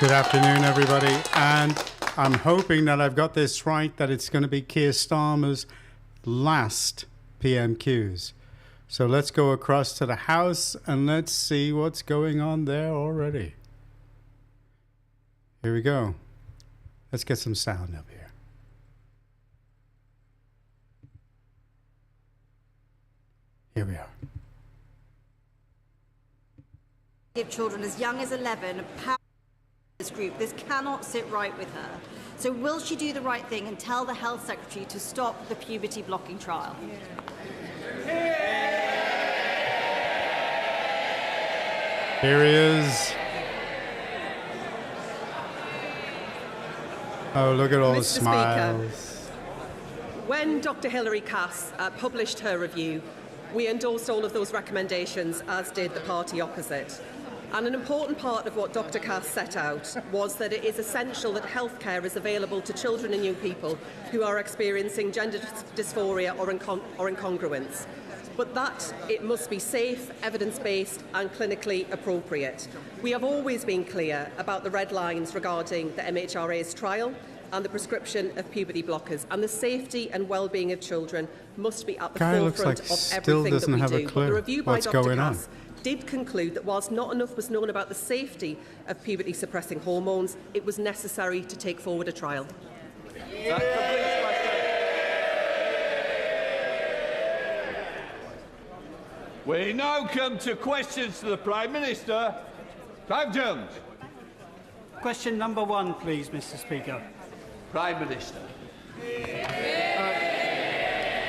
Good afternoon, everybody. And I'm hoping that I've got this right, that it's going to be Keir Starmer's last PMQs. So let's go across to the House and let's see what's going on there already. Here we go. Let's get some sound up here. Here we are. Give children as young as 11 power this group. This cannot sit right with her. So will she do the right thing and tell the Health Secretary to stop the puberty blocking trial? Here he is. Oh, look at all the smiles. Speaker, when Dr. Hilary Cass published her review, we endorsed all of those recommendations, as did the party opposite. And an important part of what Dr. Cass set out was that it is essential that healthcare is available to children and young people who are experiencing gender dysphoria or incongruence, but that it must be safe, evidence-based and clinically appropriate. We have always been clear about the red lines regarding the MHRA's trial and the prescription of puberty blockers, and the safety and well-being of children must be at the forefront of everything that we do. But the review by Dr. Cass did conclude that whilst not enough was known about the safety of puberty-suppressing hormones, it was necessary to take forward a trial. We now come to questions to the Prime Minister. Clive Jones. Question number one, please, Mr. Speaker. Prime Minister.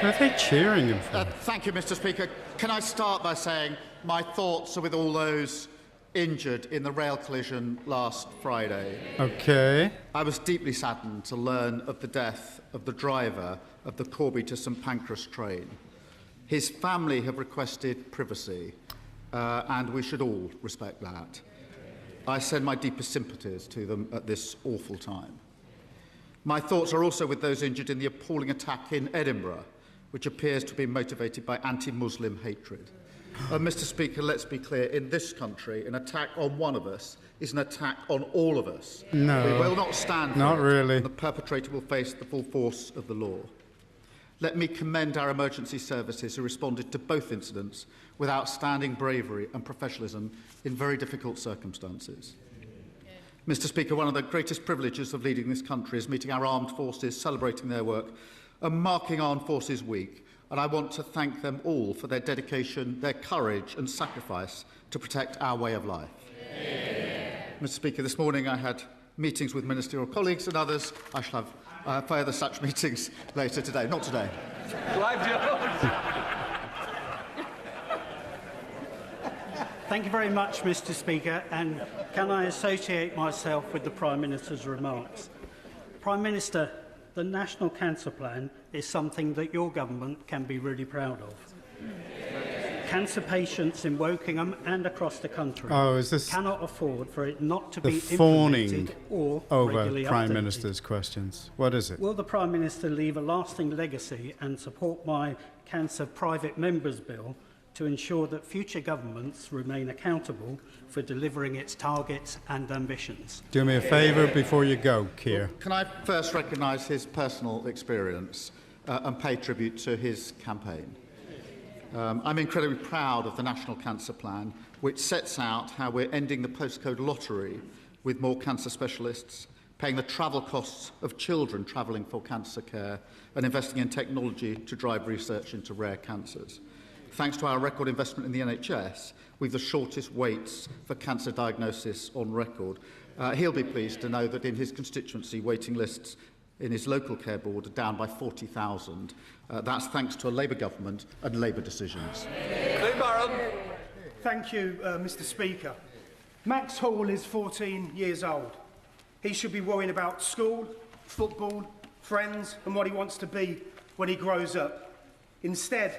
What are they cheering him for? Thank you, Mr. Speaker. Can I start by saying my thoughts are with all those injured in the rail collision last Friday. Okay. I was deeply saddened to learn of the death of the driver of the Corby to St Pancras train. His family have requested privacy, and we should all respect that. I send my deepest sympathies to them at this awful time. My thoughts are also with those injured in the appalling attack in Edinburgh, which appears to be motivated by anti-Muslim hatred. Mr. Speaker, let's be clear, in this country, an attack on one of us is an attack on all of us. No, we will not stand for not it, really. and the perpetrator will face the full force of the law. Let me commend our emergency services who responded to both incidents with outstanding bravery and professionalism in very difficult circumstances. Mr. Speaker, one of the greatest privileges of leading this country is meeting our armed forces, celebrating their work and marking Armed Forces Week. And I want to thank them all for their dedication, their courage and sacrifice to protect our way of life. Mr. Speaker, this morning I had meetings with ministerial colleagues and others. I shall have further such meetings later today. Not today. Clive Jones. Thank you very much, Mr. Speaker, and can I associate myself with the Prime Minister's remarks? Prime Minister, the National Cancer Plan is something that your government can be really proud of. Cancer patients in Wokingham and across the country cannot afford for it not to be implemented or regularly over Prime updated. Minister's questions. What is it? Will the Prime Minister leave a lasting legacy and support my Cancer Private Members Bill to ensure that future governments remain accountable for delivering its targets and ambitions? Do me a favour before you go, Keir. Well, can I first recognise his personal experience and pay tribute to his campaign? I'm incredibly proud of the National Cancer Plan, which sets out how we're ending the postcode lottery with more cancer specialists, paying the travel costs of children travelling for cancer care, and investing in technology to drive research into rare cancers. Thanks to our record investment in the NHS, we've the shortest waits for cancer diagnosis on record. He'll be pleased to know that in his constituency, waiting lists in his local care board are down by 40,000. That's thanks to a Labour government and Labour decisions. Thank you, Mr. Speaker. Max Hall is 14 years old. He should be worrying about school, football, friends and what he wants to be when he grows up. Instead,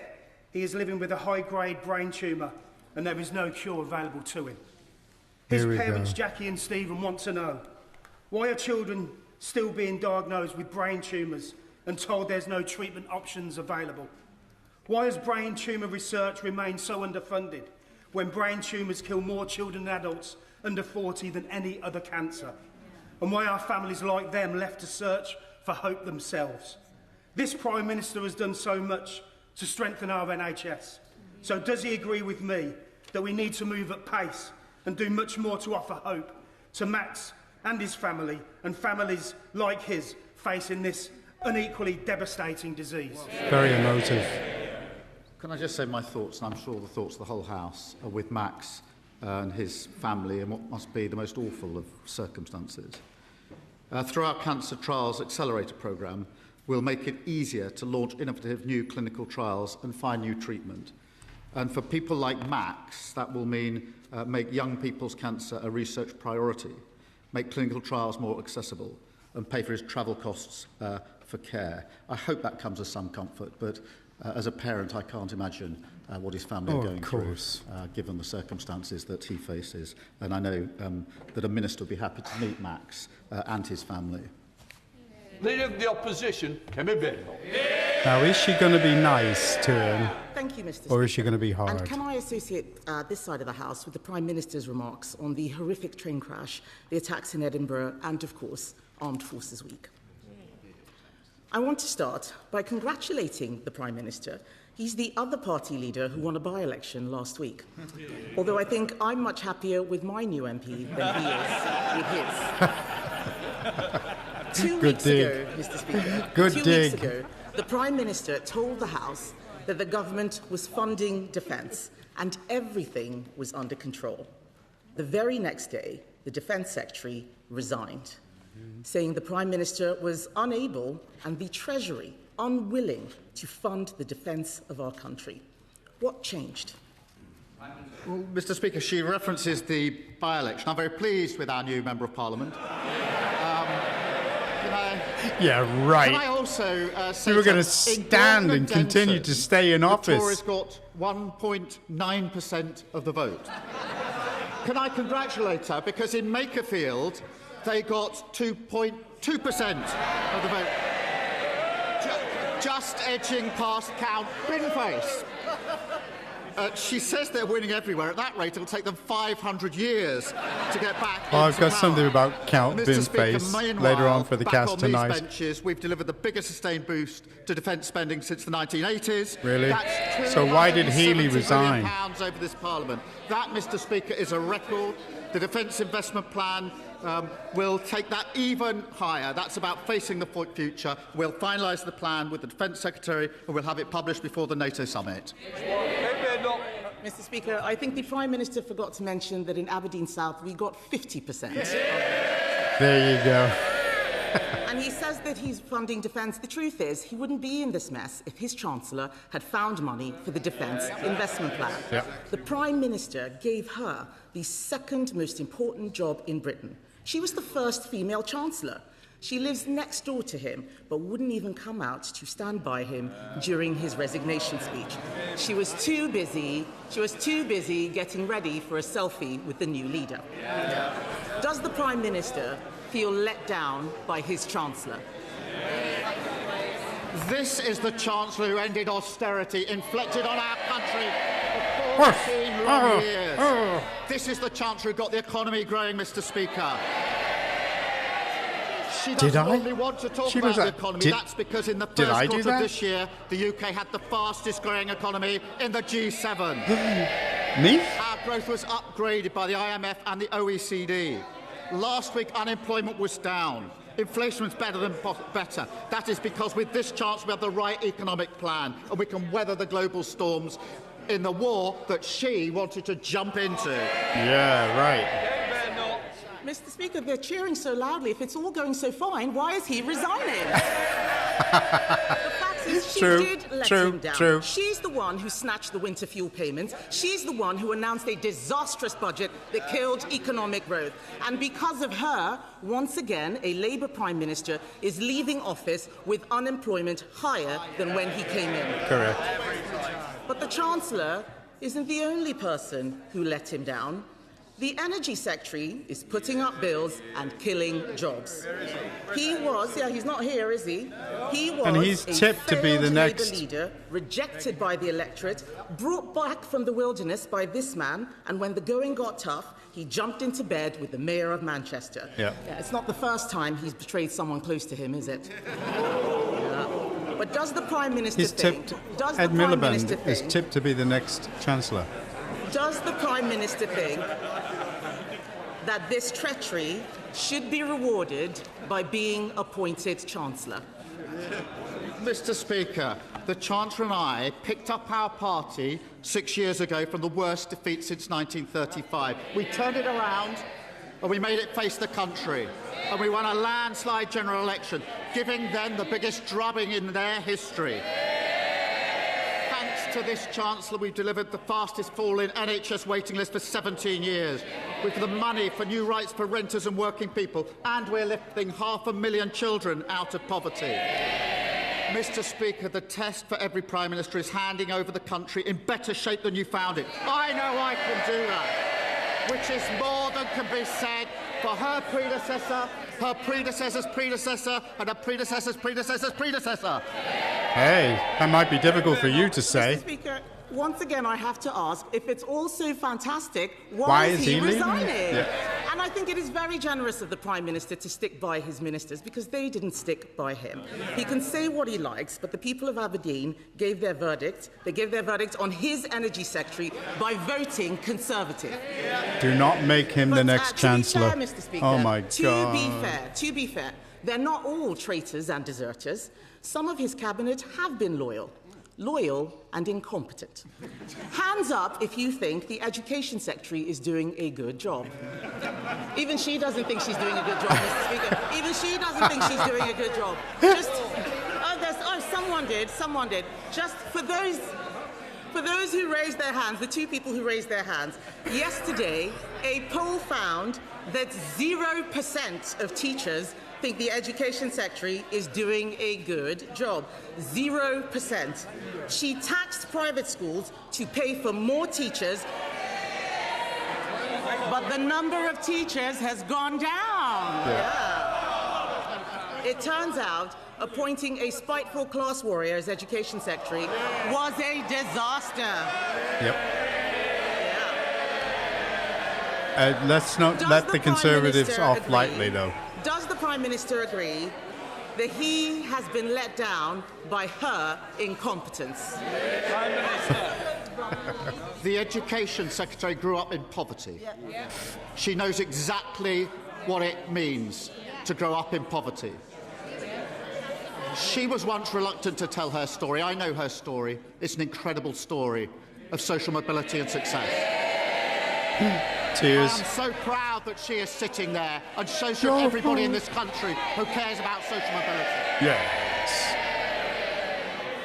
he is living with a high-grade brain tumour and there is no cure available to him. His parents, Jackie and Stephen, want to know, why are children still being diagnosed with brain tumours and told there's no treatment options available? Why has brain tumour research remained so underfunded when brain tumours kill more children and adults under 40 than any other cancer, and why are families like them left to search for hope themselves? This Prime Minister has done so much to strengthen our NHS. So does he agree with me that we need to move at pace and do much more to offer hope to Max and his family and families like his facing this unequally devastating disease? Very emotive. Can I just say my thoughts, and I'm sure the thoughts of the whole House, are with Max and his family in what must be the most awful of circumstances. Through our Cancer Trials Accelerator programme, we'll make it easier to launch innovative new clinical trials and find new treatment. And for people like Max, that will mean make young people's cancer a research priority, make clinical trials more accessible, and pay for his travel costs for care. I hope that comes as some comfort, but as a parent, I can't imagine what his family are going through, given the circumstances that he faces. And I know that a minister would be happy to meet Max and his family. Leader of the Opposition, Kemi Bendel. Now, is she going to be nice to him, Thank you, Mr. Speaker. or is she going to be hard? And can I associate this side of the House with the Prime Minister's remarks on the horrific train crash, the attacks in Edinburgh, and, of course, Armed Forces Week? I want to start by congratulating the Prime Minister. He's the other party leader who won a by-election last week. Although I think I'm much happier with my new MP than he is with his. 2 weeks ago, Mr. Speaker, Good 2 weeks ago, the Prime Minister told the House that the government was funding defence and everything was under control. The very next day, the Defence Secretary resigned, saying the Prime Minister was unable and the Treasury unwilling to fund the defence of our country. What changed? Well, Mr. Speaker, she references the by-election. I'm very pleased with our new Member of Parliament. Yeah, right. Can I also say we were going to stand and continue to stay in office. The Tories got 1.9% of the vote. Can I congratulate her? Because in Makerfield, they got 2.2% of the vote. Just edging past Count Binface. She says they're winning everywhere. At that rate, it'll take them 500 years to get back into I've got power. something about Count Binface later on for the back cast on tonight. These benches, we've delivered the biggest sustained boost to defence spending since the 1980s. Really? That's So why did Healey £270 resign? billion over this Parliament. That, Mr. Speaker, is a record. The Defence Investment Plan will take that even higher. That's about facing the future. We'll finalise the plan with the Defence Secretary and we'll have it published before the NATO summit. Mr. Speaker, I think the Prime Minister forgot to mention that in Aberdeen South we got 50%. There you go. And he says that he's funding defence. The truth is, he wouldn't be in this mess if his Chancellor had found money for the Defence Investment Plan. The Prime Minister gave her the second most important job in Britain. She was the first female Chancellor. She lives next door to him, but wouldn't even come out to stand by him during his resignation speech. She was too busy getting ready for a selfie with the new leader. Does the Prime Minister feel let down by his Chancellor? This is the Chancellor who ended austerity inflicted on our country for 14 long years. This is the Chancellor who got the economy growing, Mr. Speaker. She doesn't only want to talk about the economy. That's because in the first quarter of this year, the UK had the fastest growing economy in the G7. Me? Our growth was upgraded by the IMF and the OECD. Last week, unemployment was down. Inflation was better than better. That is because with this chance, we have the right economic plan and we can weather the global storms in the war that she wanted to jump into. Yeah, right. Mr. Speaker, they're cheering so loudly. If it's all going so fine, why is he resigning? The fact is, she did let him down. She's the one who snatched the winter fuel payments. She's the one who announced a disastrous budget that killed economic growth. And because of her, once again, a Labour Prime Minister is leaving office with unemployment higher than when he came in. Correct. But the Chancellor isn't the only person who let him down. The Energy Secretary is putting up bills and killing jobs. He was, he's not here, is he? He was And he's tipped to be the next Labour leader, rejected by the electorate, brought back from the wilderness by this man, and when the going got tough, he jumped into bed with the Mayor of Manchester. Yeah. It's not the first time he's betrayed someone close to him, is it? But does the Prime Minister think... Ed Miliband is tipped to be the next Chancellor. Does the Prime Minister think that this treachery should be rewarded by being appointed Chancellor? Mr. Speaker, the Chancellor and I picked up our party 6 years ago from the worst defeat since 1935. We turned it around and we made it face the country. And we won a landslide general election, giving them the biggest drubbing in their history. Thanks to this Chancellor, we've delivered the fastest fall in NHS waiting list for 17 years. We've the money for new rights for renters and working people, and we're lifting 500,000 children out of poverty. Mr. Speaker, the test for every Prime Minister is handing over the country in better shape than you found it. I know I can do that, which is more than can be said for her predecessor, her predecessor's predecessor, and her predecessor's predecessor's predecessor. Hey, that might be difficult for you to say. Mr. Speaker, once again, I have to ask, if it's all so fantastic, why is he resigning? Yeah. And I think it is very generous of the Prime Minister to stick by his ministers, because they didn't stick by him. He can say what he likes, but the people of Aberdeen gave their verdict. They gave their verdict on his Energy Secretary by voting Conservative. Do not make him the next Chancellor. To be fair, Mr. Speaker, Oh my God. To be fair, they're not all traitors and deserters. Some of his cabinet have been loyal and incompetent. Hands up if you think the Education Secretary is doing a good job. Even she doesn't think she's doing a good job, Mr. Speaker. Even she doesn't think she's doing a good job. Someone did. Just for those who raised their hands, the two people who raised their hands, yesterday a poll found that 0% of teachers think the Education Secretary is doing a good job. 0%. She taxed private schools to pay for more teachers, but the number of teachers has gone down. Yeah. It turns out appointing a spiteful class warrior as Education Secretary was a disaster. Yep. Let's not let the Conservatives off lightly, though. Does the Prime Minister agree that he has been let down by her incompetence? Prime Minister. The Education Secretary grew up in poverty. She knows exactly what it means to grow up in poverty. She was once reluctant to tell her story. I know her story. It's an incredible story of social mobility and success. Tears. I'm so proud that she is sitting there, and so should everybody in this country who cares about social mobility. Yes.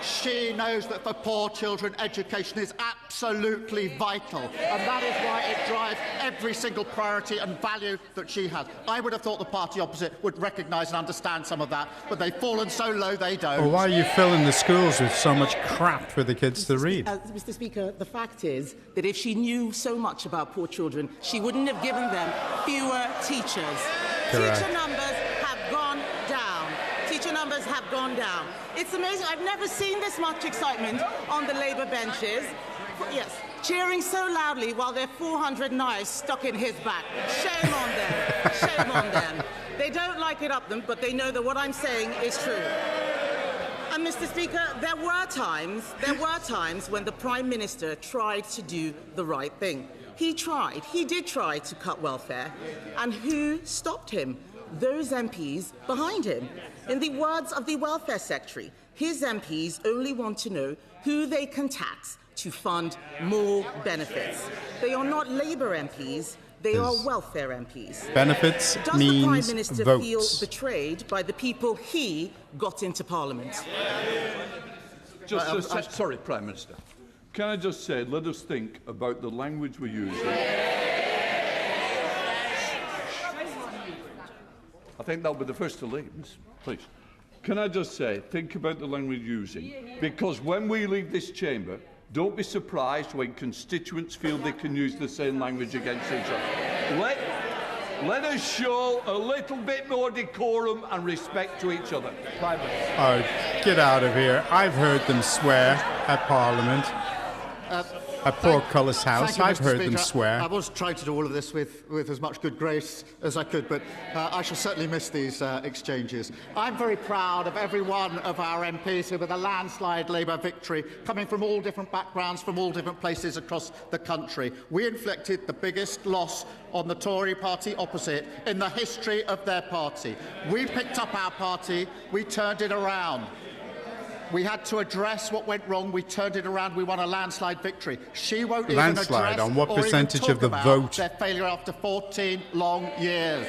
She knows that for poor children, education is absolutely vital, and that is why it drives every single priority and value that she has. I would have thought the party opposite would recognise and understand some of that, but they've fallen so low they don't. Well, why are you filling the schools with so much crap for the kids to read? Mr. Speaker, the fact is that if she knew so much about poor children, she wouldn't have given them fewer teachers. Correct. Teacher numbers have gone down. Teacher numbers have gone down. It's amazing. I've never seen this much excitement on the Labour benches. Yes, cheering so loudly while there are 400 knives stuck in his back. Shame on them. Shame on them. They don't like it up them, but they know that what I'm saying is true. And Mr. Speaker, there were times when the Prime Minister tried to do the right thing. He did try to cut welfare. And who stopped him? Those MPs behind him. In the words of the Welfare Secretary, his MPs only want to know who they can tax to fund more benefits. They are not Labour MPs, they are welfare MPs. Benefits Does means the Prime Minister votes. feel betrayed by the people he got into Parliament? Sorry, Prime Minister. Can I just say, let us think about the language we're using. I think that'll be the first to leave, please. Can I just say, think about the language we're using, because when we leave this chamber, don't be surprised when constituents feel they can use the same language against each other. Let us show a little bit more decorum and respect to each other. Oh, get out of here. I've heard them swear at Parliament. At Portcullis House, I've heard them swear. I was trying to do all of this with as much good grace as I could, but I shall certainly miss these exchanges. I'm very proud of every one of our MPs who, with a landslide Labour victory, coming from all different backgrounds, from all different places across the country. We inflicted the biggest loss on the Tory party opposite in the history of their party. We picked up our party, we turned it around. We had to address what went wrong. We turned it around. We won a landslide victory. She won't even address on what or percentage even of the talk vote? about their failure after 14 long years.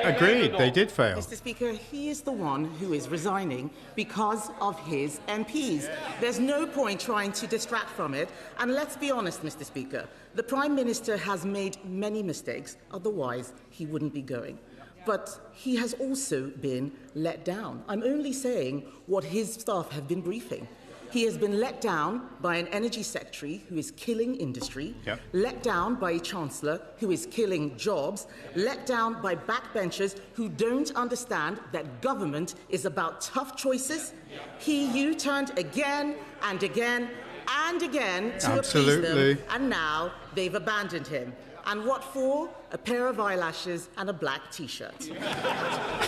Agreed, they did fail. Mr. Speaker, he is the one who is resigning because of his MPs. There's no point trying to distract from it. And let's be honest, Mr. Speaker, the Prime Minister has made many mistakes, otherwise he wouldn't be going. But he has also been let down. I'm only saying what his staff have been briefing. He has been let down by an energy secretary who is killing industry, let down by a chancellor who is killing jobs, let down by backbenchers who don't understand that government is about tough choices. He U-turned again and again and again to appease them, and now they've abandoned him. And what for? A pair of eyelashes and a black T-shirt.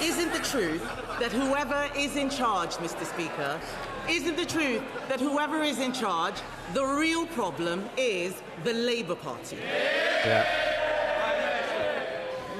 Isn't the truth that whoever is in charge, Mr. Speaker, isn't the truth that whoever is in charge, the real problem is the Labour Party?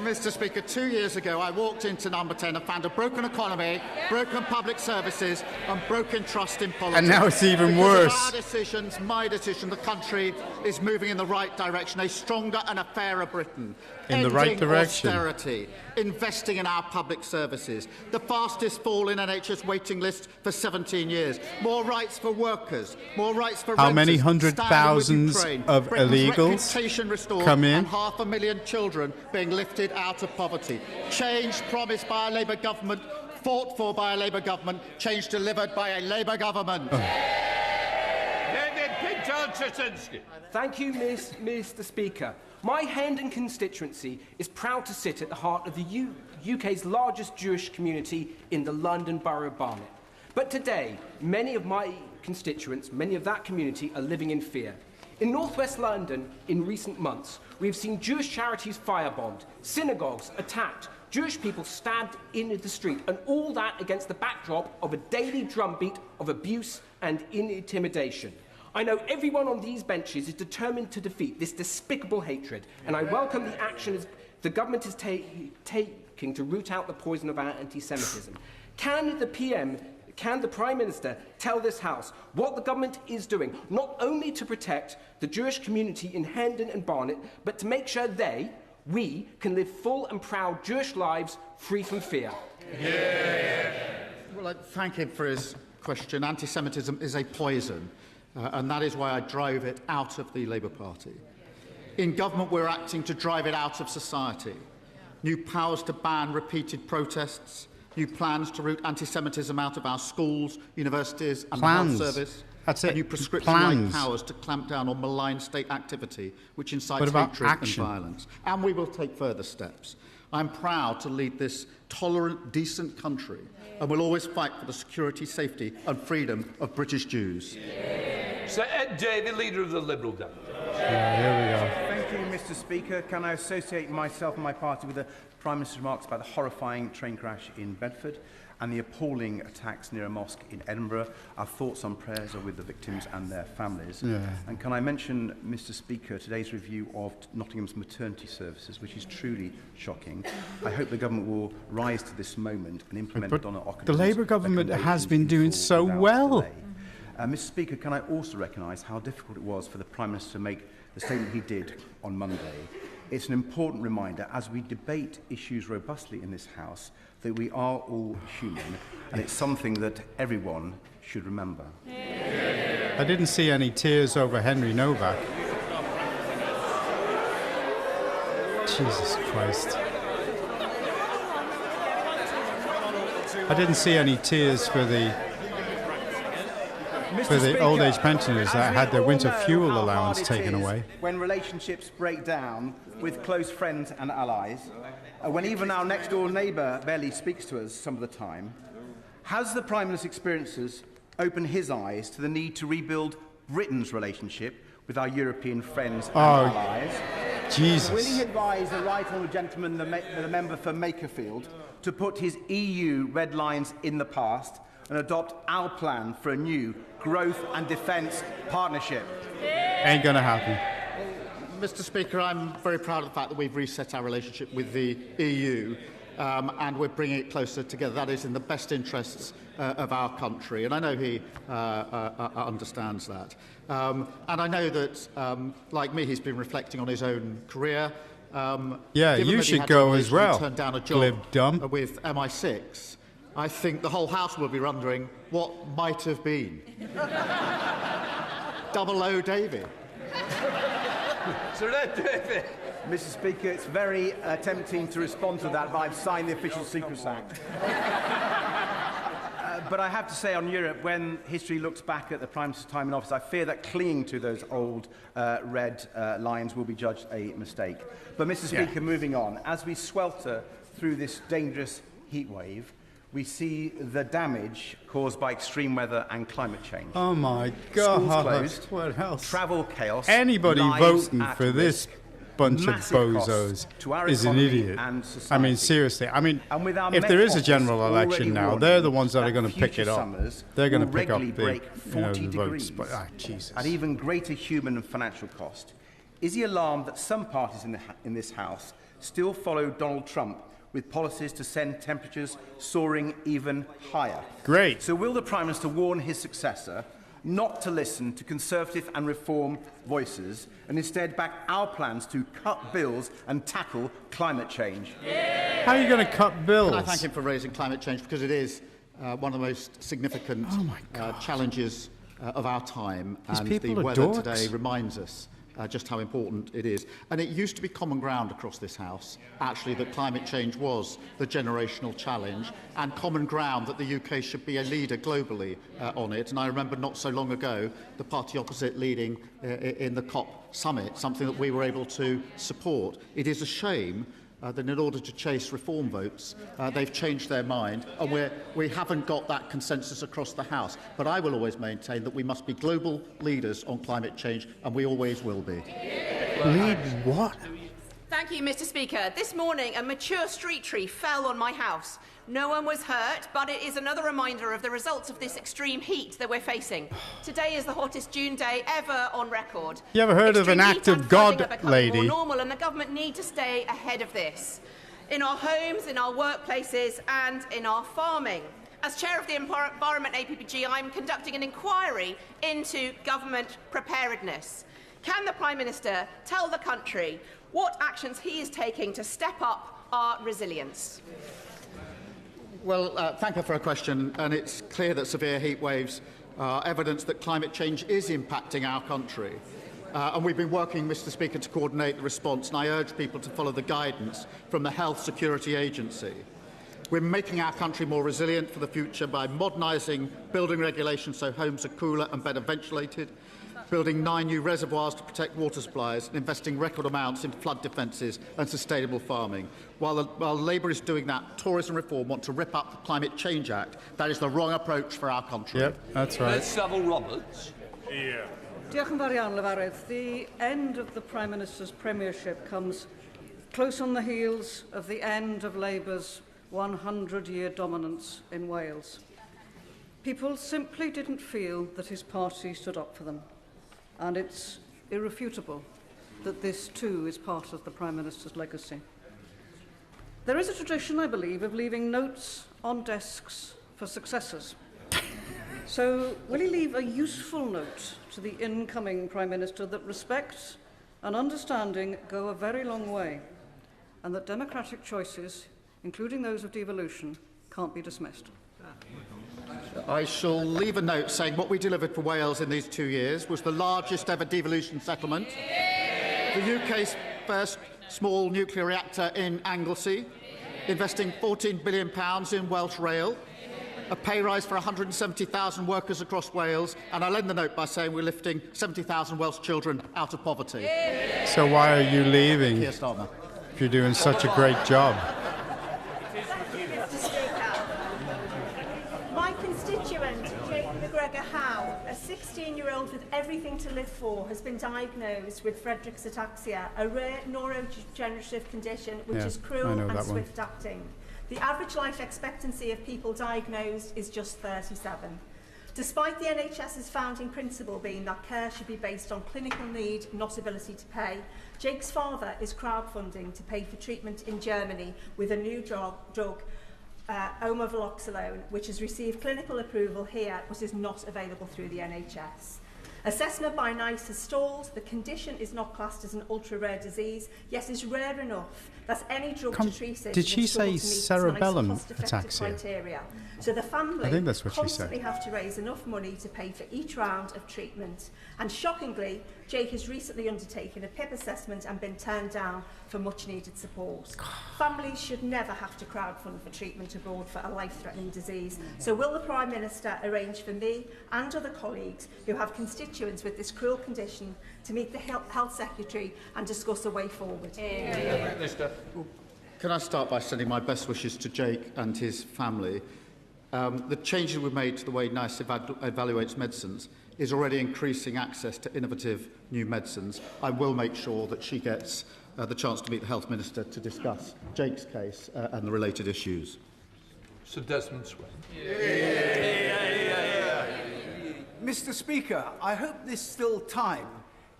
Mr. Speaker, 2 years ago, I walked into Number 10 and found a broken economy, broken public services, and broken trust in politics. And now it's even worse. Our decisions, my decision, the country is moving in the right direction, a stronger and a fairer Britain. In the right direction. Austerity, investing in our public services, the fastest fall in NHS waiting lists for 17 years, more rights for workers, more rights for How renters, many hundred thousands Ukraine, of Britain's illegals reputation restored, come in? and 500,000 children being lifted out of poverty. Change promised by a Labour government, fought for by a Labour government, change delivered by a Labour government. Thank you, Mr. Speaker. My Hendon constituency is proud to sit at the heart of the UK's largest Jewish community in the London Borough of Barnet. But today, many of my constituents, many of that community, are living in fear. In northwest London, in recent months, we have seen Jewish charities firebombed, synagogues attacked, Jewish people stabbed in the street, and all that against the backdrop of a daily drumbeat of abuse and intimidation. I know everyone on these benches is determined to defeat this despicable hatred, and I welcome the actions the government is taking to root out the poison of our anti-Semitism. Can the Prime Minister tell this House what the government is doing, not only to protect the Jewish community in Hendon and Barnet, but to make sure we can live full and proud Jewish lives free from fear? Well, I thank him for his question. Anti-Semitism is a poison, and that is why I drove it out of the Labour Party. In government, we're acting to drive it out of society. New powers to ban repeated protests, new plans to root anti-Semitism out of our schools, universities and the health service. That's it. New prescription-like powers to clamp down on malign state activity which incites hatred and violence. And we will take further steps. I'm proud to lead this tolerant, decent country and will always fight for the security, safety and freedom of British Jews. Sir Ed Davey, Leader of the Liberal Democrats. Here we go. Thank you, Mr. Speaker. Can I associate myself and my party with the Prime Minister's remarks about the horrifying train crash in Bedford and the appalling attacks near a mosque in Edinburgh? Our thoughts and prayers are with the victims and their families. And can I mention, Mr. Speaker, today's review of Nottingham's maternity services, which is truly shocking. I hope the government will rise to this moment and implement Donna Ockenham's the Labour government has been doing so well. Mr. Speaker, can I also recognise how difficult it was for the Prime Minister to make the statement he did on Monday? It's an important reminder, as we debate issues robustly in this House, that we are all human, and it's something that everyone should remember. I didn't see any tears over Henry Novak. Jesus Christ. I didn't see any tears for the for the old age pensioners as that we had their all winter know fuel how allowance hard it taken is away. when relationships break down with close friends and allies, when even our next-door neighbour barely speaks to us some of the time, has the Prime Minister's experiences opened his eyes to the need to rebuild Britain's relationship with our European friends and allies? Jesus. Will he advise the right honourable gentleman, the member for Makerfield, to put his EU red lines in the past and adopt our plan for a new growth and defence partnership? Ain't going to happen. Mr. Speaker, I'm very proud of the fact that we've reset our relationship with the EU and we're bringing it closer together. That is in the best interests of our country, and I know he understands that. And I know that, like me, he's been reflecting on his own career. Yeah, given you that he should had go to as well, turn down a glib job dumb. with MI6. I think the whole House will be wondering what might have been. 00 David. Sir David. Mr. Speaker, it's very tempting to respond to that, but I've signed the Official Secrets Act. But I have to say on Europe, when history looks back at the Prime Minister's time in office, I fear that clinging to those old red lines will be judged a mistake. But, Mr. Speaker, moving on, as we swelter through this dangerous heat wave, we see the damage caused by extreme weather and climate change. Oh, my God. Schools closed, What else? travel chaos, Anybody lives voting at for this risk, bunch of massive costs bozos to our is an economy idiot. and I society. mean, seriously. I mean, And with our if there Met is a Office general already election now, warning they're the ones that are going to pick future it up. summers They're going to will pick up regularly the, break 40 the degrees votes. But, Jesus. at even greater human and financial cost. Is he alarmed that some parties in this House still follow Donald Trump with policies to send temperatures soaring even higher? Great. So will the Prime Minister warn his successor not to listen to Conservative and Reform voices and instead back our plans to cut bills and tackle climate change? How are you going to cut bills? Can I thank him for raising climate change, because it is one of the most significant challenges of our time, These and people the are weather dorks. today reminds us just how important it is. And it used to be common ground across this House, actually, that climate change was the generational challenge, and common ground that the UK should be a leader globally on it. And I remember not so long ago the party opposite leading in the COP summit, something that we were able to support. It is a shame that in order to chase reform votes, they've changed their mind, and we haven't got that consensus across the House. But I will always maintain that we must be global leaders on climate change, and we always will be. Lead what? Thank you, Mr. Speaker. This morning, a mature street tree fell on my house. No one was hurt, but it is another reminder of the results of this extreme heat that we're facing. Today is the hottest June day ever on record. You ever heard of an act of God, lady? More normal, and the government need to stay ahead of this. In our homes, in our workplaces, and in our farming. As chair of the Environment APPG, I'm conducting an inquiry into government preparedness. Can the Prime Minister tell the country what actions he is taking to step up our resilience? Well, thank you for a question, and it's clear that severe heat waves are evidence that climate change is impacting our country. And we've been working, Mr. Speaker, to coordinate the response, and I urge people to follow the guidance from the Health Security Agency. We're making our country more resilient for the future by modernising building regulations so homes are cooler and better ventilated, building 9 new reservoirs to protect water supplies, and investing record amounts in flood defences and sustainable farming. While Labour is doing that, Tourism Reform want to rip up the Climate Change Act. That is the wrong approach for our country. Yep, that's right. Savile Roberts. Yeah. Diolch yn fawr iawn, Lefarydd. The end of the Prime Minister's premiership comes close on the heels of the end of Labour's 100-year dominance in Wales. People simply didn't feel that his party stood up for them, and it's irrefutable that this too is part of the Prime Minister's legacy. There is a tradition, I believe, of leaving notes on desks for successors. So will he leave a useful note to the incoming Prime Minister that respect and understanding go a very long way, and that democratic choices, including those of devolution, can't be dismissed? I shall leave a note saying what we delivered for Wales in these 2 years was the largest ever devolution settlement, the UK's first small nuclear reactor in Anglesey, investing £14 billion in Welsh Rail, a pay rise for 170,000 workers across Wales, and I'll end the note by saying we're lifting 70,000 Welsh children out of poverty. So why are you leaving Keir Starmer. if you're doing such a great job? Mr. Speaker, my constituent, Jake McGregor Howe, a 16-year-old with everything to live for, has been diagnosed with Friedreich's ataxia, a rare neurodegenerative condition which is cruel and swift-acting. The average life expectancy of people diagnosed is just 37. Despite the NHS's founding principle being that care should be based on clinical need, not ability to pay, Jake's father is crowdfunding to pay for treatment in Germany with a new drug, omavaloxolone, which has received clinical approval here but is not available through the NHS. Assessment by NICE has stalled. The condition is not classed as an ultra-rare disease, yet is rare enough that any drug to treat it Did she say cerebellum ataxia? Criteria. So the family I think that's what constantly she said. have to raise enough money to pay for each round of treatment. And shockingly, Jake has recently undertaken a PIP assessment and been turned down for much-needed support. Families should never have to crowdfund for treatment abroad for a life-threatening disease. So will the Prime Minister arrange for me and other colleagues who have constituents with this cruel condition to meet the Health Secretary and discuss a way forward? Can I start by sending my best wishes to Jake and his family? The changes we've made to the way NICE evaluates medicines is already increasing access to innovative new medicines. I will make sure that she gets the chance to meet the Health Minister to discuss Jake's case and the related issues. Sir Desmond Swin. Mr. Speaker, I hope there's still time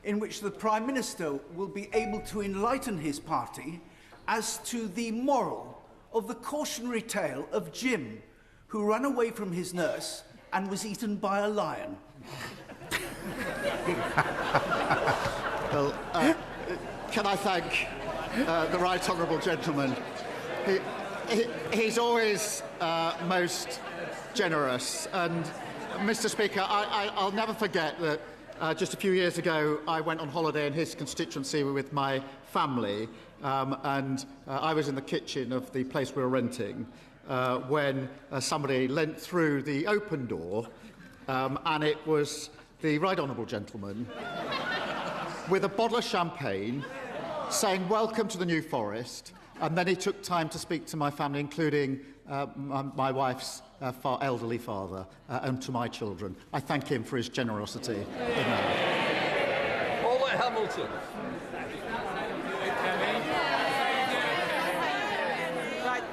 in which the Prime Minister will be able to enlighten his party as to the moral of the cautionary tale of Jim, who ran away from his nurse and was eaten by a lion. Well, can I thank the right honourable gentleman? He's always most generous. And, Mr. Speaker, I'll never forget that just a few years ago I went on holiday in his constituency with my family, and I was in the kitchen of the place we were renting when somebody leant through the open door, and it was the right honourable gentleman with a bottle of champagne saying, "Welcome to the New Forest," and then he took time to speak to my family, including my wife's elderly father, and to my children. I thank him for his generosity. Paula Hamilton. Right,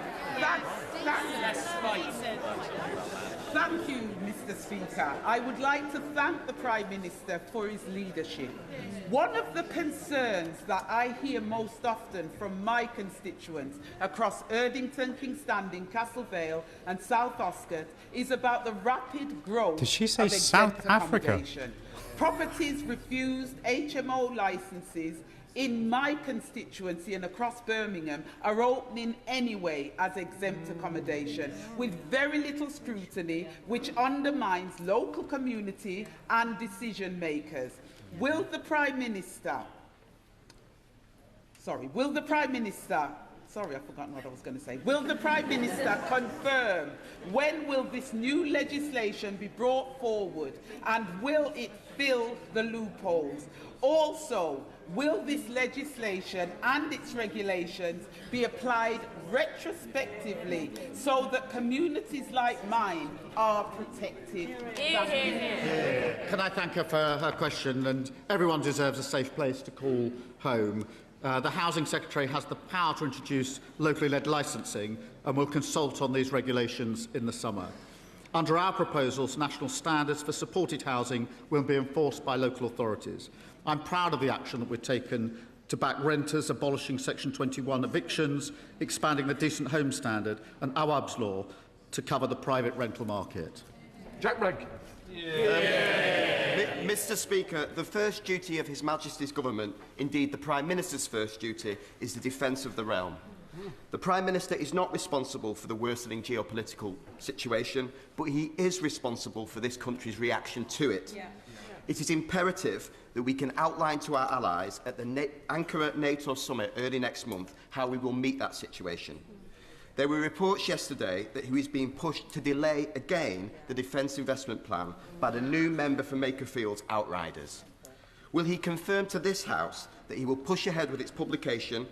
Thank you, Mr. Speaker. I would like to thank the Prime Minister for his leadership. One of the concerns that I hear most often from my constituents across Erdington, Kingstanding, Castle Vale and South Oscott is about the rapid growth Did she say of South exempt Africa? accommodation. Properties refused HMO licences in my constituency and across Birmingham are opening anyway as exempt accommodation with very little scrutiny, which undermines local community and decision makers. Will the Prime Minister, I've forgotten what I was going to say. Will the Prime Minister confirm when will this new legislation be brought forward and will it fill the loopholes? Also, will this legislation and its regulations be applied retrospectively so that communities like mine are protected? Can I thank her for her question? And everyone deserves a safe place to call home. The Housing Secretary has the power to introduce locally led licensing and will consult on these regulations in the summer. Under our proposals, national standards for supported housing will be enforced by local authorities. I'm proud of the action that we've taken to back renters, abolishing Section 21 evictions, expanding the Decent Home Standard and Awab's law to cover the private rental market. Jack Rankin. Mr. Speaker, the first duty of His Majesty's government, indeed the Prime Minister's first duty, is the defence of the realm. The Prime Minister is not responsible for the worsening geopolitical situation, but he is responsible for this country's reaction to it. It is imperative that we can outline to our allies at the Ankara NATO summit early next month how we will meet that situation. There were reports yesterday that he was being pushed to delay again the Defence Investment Plan by the new member for Makerfield's Outriders. Will he confirm to this House that he will push ahead with its publication,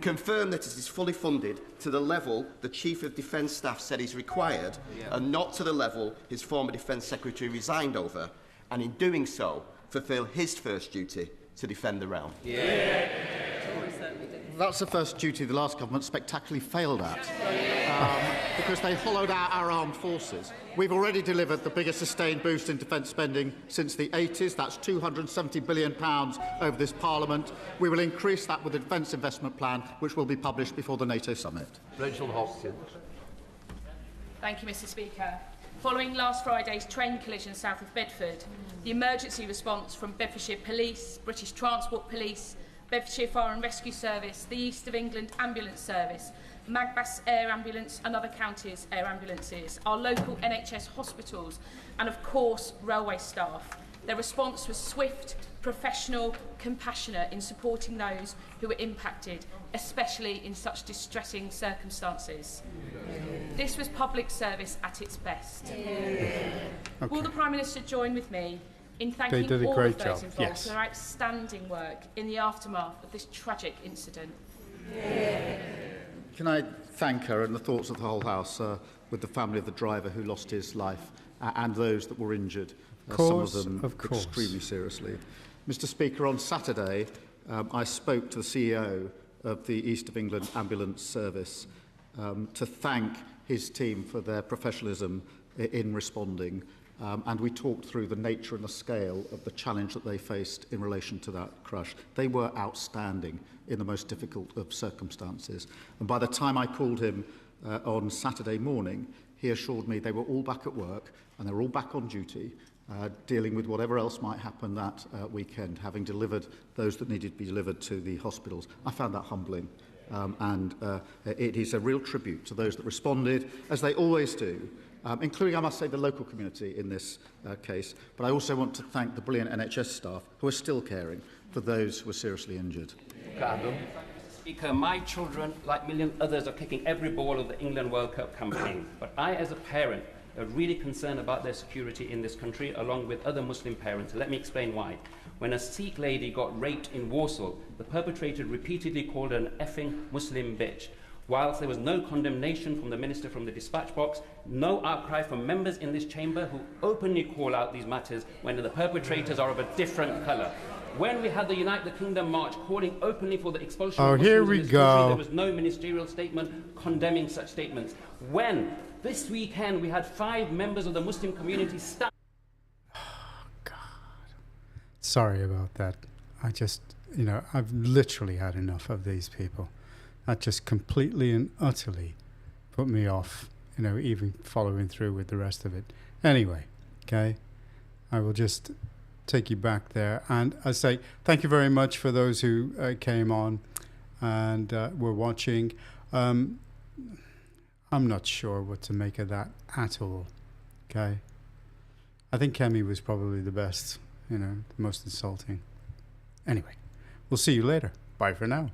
confirm that it is fully funded to the level the Chief of Defence Staff said is required, and not to the level his former Defence Secretary resigned over, and in doing so, fulfil his first duty to defend the realm? That's the first duty the last government spectacularly failed at, because they hollowed out our armed forces. We've already delivered the biggest sustained boost in defence spending since the 80s. That's £270 billion over this Parliament. We will increase that with the Defence Investment Plan, which will be published before the NATO summit. Rachel Hopkins. Thank you, Mr. Speaker. Following last Friday's train collision south of Bedford, the emergency response from Bedfordshire Police, British Transport Police, Bedfordshire Fire and Rescue Service, the East of England Ambulance Service, Magbas Air Ambulance and other counties' air ambulances, our local NHS hospitals and, of course, railway staff. Their response was swift, professional, compassionate in supporting those who were impacted, especially in such distressing circumstances. This was public service at its best. Okay. Will the Prime Minister join with me in thanking did a all great of those job, involved yes. for their outstanding work in the aftermath of this tragic incident? Can I thank her and the thoughts of the whole House with the family of the driver who lost his life and those that were injured, some of them extremely seriously. Mr. Speaker, on Saturday I spoke to the CEO of the East of England Ambulance Service to thank his team for their professionalism in responding. And we talked through the nature and the scale of the challenge that they faced in relation to that crash. They were outstanding in the most difficult of circumstances. And by the time I called him on Saturday morning, he assured me they were all back at work and they were all back on duty, dealing with whatever else might happen that weekend, having delivered those that needed to be delivered to the hospitals. I found that humbling. And it is a real tribute to those that responded, as they always do, including, I must say, the local community in this case. But I also want to thank the brilliant NHS staff who are still caring for those who were seriously injured. Speaker, my children, like million others, are kicking every ball of the England World Cup campaign. But I, as a parent, are really concerned about their security in this country, along with other Muslim parents. Let me explain why. When a Sikh lady got raped in Warsaw, the perpetrator repeatedly called her an effing Muslim bitch. Whilst there was no condemnation from the Minister from the dispatch box, no outcry from members in this chamber who openly call out these matters when the perpetrators are of a different colour. When we had the Unite the Kingdom march calling openly for the expulsion of Muslims here in we this go. country, there was no ministerial statement condemning such statements. When this weekend we had 5 members of the Muslim community stand. Sorry about that. I just, I've literally had enough of these people. That just completely and utterly put me off, even following through with the rest of it. Anyway, okay, I will just take you back there. And I say thank you very much for those who came on and were watching. I'm not sure what to make of that at all, okay? I think Kemi was probably the best, the most insulting. Anyway, we'll see you later. Bye for now.